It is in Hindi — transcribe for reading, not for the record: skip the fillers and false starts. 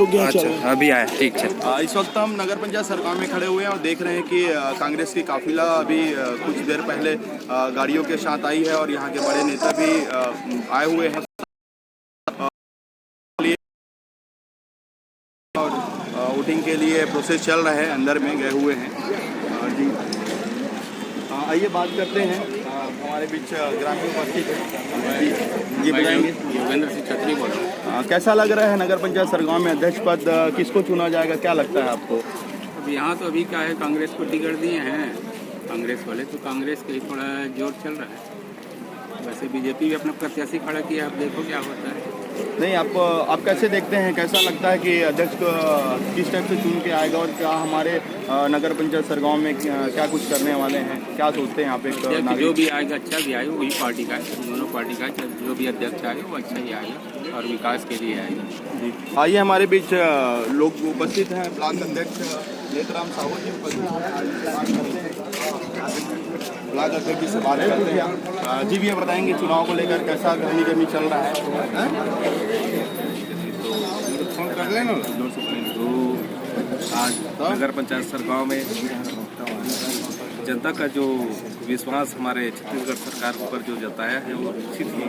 तो क्या चल रहा है? अभी आया, ठीक है। इस वक्त हम नगर पंचायत सरकार में खड़े हुए हैं और देख रहे हैं कि कांग्रेस की काफिला अभी कुछ देर पहले गाड़ियों के साथ आई है और यहाँ के बड़े नेता भी आए हुए हैं और वोटिंग के लिए प्रोसेस चल रहा है, अंदर में गए हुए हैं। जी आइए बात करते हैं, हमारे बीच ग्रामीण उपस्थित है। जी बताएंगे। योगेंद्र सिंह छतरी बोल रहा हूँ। कैसा लग रहा है नगर पंचायत सरगांव में अध्यक्ष पद किसको चुना जाएगा, क्या लगता है आपको? अब यहाँ तो अभी क्या है, कांग्रेस को टिकट दिए हैं कांग्रेस वाले, तो कांग्रेस के ही थोड़ा जोर चल रहा है। वैसे बीजेपी भी अपना प्रत्याशी खड़ा किया, अब देखो क्या होता है। नहीं, आप कैसे देखते हैं, कैसा लगता है कि अध्यक्ष किस टाइप से चुन के आएगा और क्या हमारे नगर पंचायत सरगांव में क्या कुछ करने वाले हैं, क्या सोचते हैं यहाँ पे? जो भी आएगा अच्छा भी आएगा, वही पार्टी का है, दोनों पार्टी का है। जो भी अध्यक्ष आएगा वो अच्छा ही आएगा और विकास के लिए आएगा। जी आइए, हमारे बीच लोग उपस्थित हैं। ब्लॉक अध्यक्ष नेतराम साहू जी उपस्थित हैं, ब्लॉक अध्यक्ष से बात करते हैं। जी भैया बताएंगे चुनाव को लेकर कैसा गहमी गहमी चल रहा है? फोन कर लेना। तो आज नगर पंचायत सरगांव में जनता का जो विश्वास हमारे छत्तीसगढ़ सरकार पर जो जताया है वो निश्चित ही